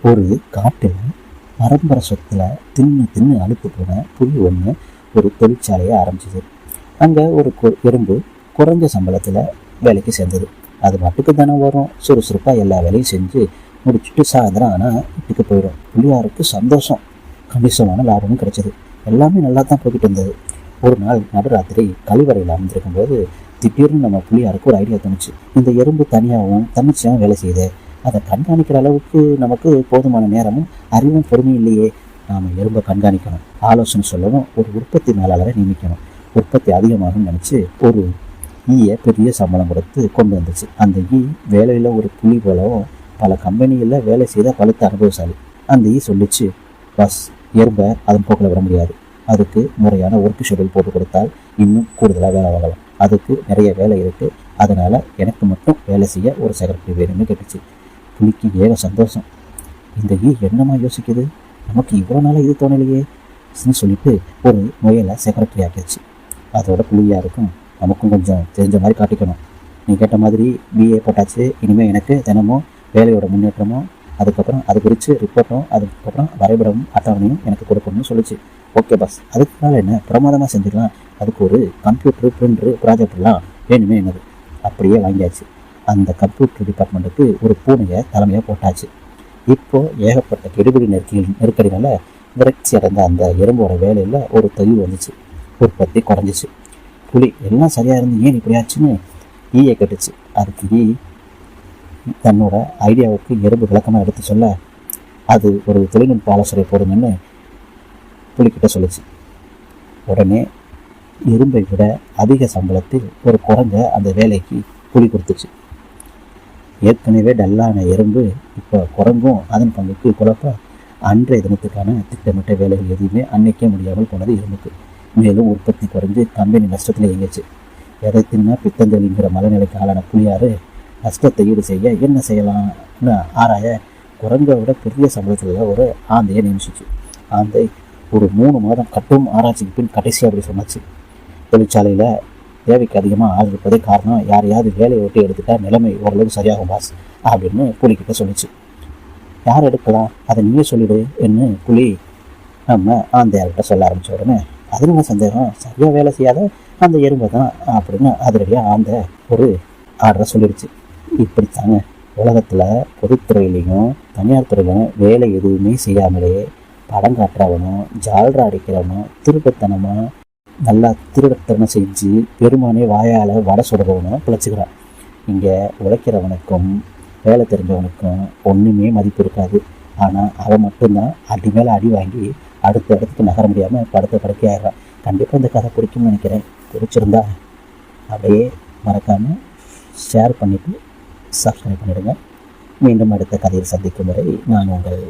ஒரு காட்டில் பரம்பரை சொத்துல தின்னு தின்னு அழுப்பு போன புலி ஒன்று ஒரு தொழிற்சாலையை ஆரம்பிச்சிது. அங்கே ஒரு எறும்பு குறைஞ்ச சம்பளத்தில் வேலைக்கு சேர்ந்தது. அது மட்டுக்கு தானே வரும், சுறுசுறுப்பாக எல்லா வேலையும் செஞ்சு முடிச்சுட்டு சாயந்தரம் ஆனால் வீட்டுக்கு போயிடும். புளியாருக்கு சந்தோஷம், கணிசமான லாபமும் கிடைச்சது. எல்லாமே நல்லா தான் போய்கிட்டு இருந்தது. ஒரு நாள் நடுராத்திரி கழிவறையில் அமர்ந்திருக்கும் போது திடீர்னு நம்ம புளியாருக்கு ஒரு ஐடியா தோணுச்சு. இந்த எறும்பு தனியாகவும் தன்னிச்சையாகவும் வேலை செய்யுது, அதை கண்காணிக்கிற அளவுக்கு நமக்கு போதுமான நேரமும் அறிவும் பொறுமையும் இல்லையே, நாம் எறும்பை கண்காணிக்கணும். ஆலோசனை சொல்லவும் ஒரு உற்பத்தி மேலாளரை நியமிக்கணும். உற்பத்தி அதிகமாகும் நினச்சி ஒரு ஈயை பெரிய சம்பளம் கொடுத்து கொண்டு வந்துச்சு. அந்த ஈ வேலையில் ஒரு புலி போலவும் பல கம்பெனிகளில் வேலை செய்த பழுத்த அனுபவசாலி. அந்த ஈ சொல்லிச்சு, பஸ் எறும்பை அதன் போக்கில் விட முடியாது, அதுக்கு முறையான ஒர்க் ஷெடியூல் போட்டு கொடுத்தால் இன்னும் கூடுதலாக வேலை வாங்கலாம். அதுக்கு நிறைய வேலை இருக்குது, அதனால் எனக்கு மட்டும் வேலை செய்ய ஒரு செக்ரட்டரி வேணும்னு கேட்டுச்சு. புலிக்கு ஏக சந்தோஷம். இந்த ஈ என்னமா யோசிக்குது, நமக்கு இவ்வளோ நாளாக இது தோணலையே சொல்லிட்டு ஒரு முயலை செக்ரட்டரி ஆக்கிடுச்சு. அதோட புலியாருக்கும் நமக்கும் கொஞ்சம் தெரிஞ்ச மாதிரி காட்டிக்கணும். நீ கேட்ட மாதிரி பிஏ போட்டாச்சு, இனிமேல் எனக்கு தினமும் வேலையோட முன்னேற்றமும் அதுக்கப்புறம் அது குறித்து ரிப்போர்ட்டும் அதுக்கப்புறம் வரைபடமும் அட்டவணையும் எனக்கு கொடுக்கணும்னு சொல்லிச்சு. ஓகே பாஸ், அதுக்கு மேலே என்ன பிரமாதமாக செஞ்சுக்கலாம், அதுக்கு ஒரு கம்ப்யூட்டரு பிரிண்டரு ப்ராஜெக்டெலாம் வேணுமே என்னது. அப்படியே வாங்கியாச்சு. அந்த கம்ப்யூட்டர் டிபார்ட்மெண்ட்டுக்கு ஒரு பூனையை தலைமையாக போட்டாச்சு. இப்போது ஏகப்பட்ட கெடுபிடி நெருக்கடினால விரக்தி அடைந்த அந்த எறும்போட வேலையில் ஒரு தொய்வு வந்துச்சு. உற்பத்தி குறைஞ்சிச்சு. புலி எல்லாம் சரியாக இருந்து ஏன் இப்படியாச்சுன்னு ஈயை கட்டுச்சு. அதுக்கு ஈ தன்னோட ஐடியாவுக்கு எறும்பு விளக்கமாக எடுத்து சொல்ல, அது ஒரு தொழில்நுட்ப ஆலோசனை போடுங்கன்னு புலிக்கிட்ட சொல்லிச்சு. உடனே எறும்பை விட அதிக சம்பளத்தில் ஒரு குரங்க அந்த வேலைக்கு புலி கொடுத்துச்சு. ஏற்கனவே டல்லான எறும்பு இப்போ குரங்கும் அதன் பங்குக்கு குழப்ப அன்றைய தினத்துக்கான திட்டமிட்ட வேலைகள் எதுவுமே அன்னைக்கே முடியாமல் போனது எறும்புக்கு. மேலும் உற்பத்தி குறைஞ்சு கம்பெனி நஷ்டத்தில் இயங்கிச்சு. எதை தின்னா பித்தஞ்சலிங்கிற மனநிலைக்கு ஆளான புலியாறு நஷ்டத்தை ஈடு செய்ய என்ன செய்யலாம்னு ஆராய குரங்கை விட பெரிய சம்பளத்தில் ஒரு ஆந்தையை நியமிச்சிச்சு. ஆந்தை ஒரு 3 மாதம் கட்டும் ஆராய்ச்சிக்கு பின் கடைசியாக அப்படி சொன்னாச்சு, தொழிற்சாலையில் தேவைக்கு அதிகமாக ஆள் இருப்பதே காரணம், யாரையாவது வேலையை ஒட்டி எடுத்துட்டா நிலைமை ஓரளவுக்கு சரியாகும் பாஸ் அப்படின்னு புலிக்கிட்ட சொல்லிச்சு. யார் எடுக்கலாம், அதை நீயே சொல்லிடு என்று புலி நம்ம ஆந்தையார்கிட்ட சொல்ல ஆரம்பித்த உடனே, அது நம்ம சந்தேகம், சரியாக வேலை செய்யாத அந்த எறும்பை தான் அப்படின்னு அதிரடியாக ஆந்த ஒரு ஆர்டரை சொல்லிடுச்சு. இப்படித்தாங்க உலகத்தில் பொதுத்துறையிலையும் தனியார் துறையிலும் வேலை எதுவுமே செய்யாமலே படம் காட்டுறவனும் ஜால்ரா அடிக்கிறவனும் திருப்பத்தனமாக நல்லா திருடத்தனம் செஞ்சு பெருமானே வாயால் வடை சுடுறவனும் பிழைச்சிக்கிறான். இங்கே உழைக்கிறவனுக்கும் வேலை தெரிஞ்சவனுக்கும் ஒன்றுமே மதிப்பு இருக்காது. ஆனால் அவன் மட்டும்தான் அடி மேலே அடி வாங்கி அடுத்த இடத்துக்கு நகர முடியாமல் படுத்த படுக்கை ஆயிடுறான். கண்டிப்பாக இந்த கதை பிடிக்கும்னு நினைக்கிறேன். பிடிச்சிருந்தா அப்படியே மறக்காமல் ஷேர் பண்ணிவிட்டு சப்ஸ்கிரைப் பண்ணிவிடுங்க. மீண்டும் அடுத்த கதையில் சந்திக்கும் வரை நான் உங்கள்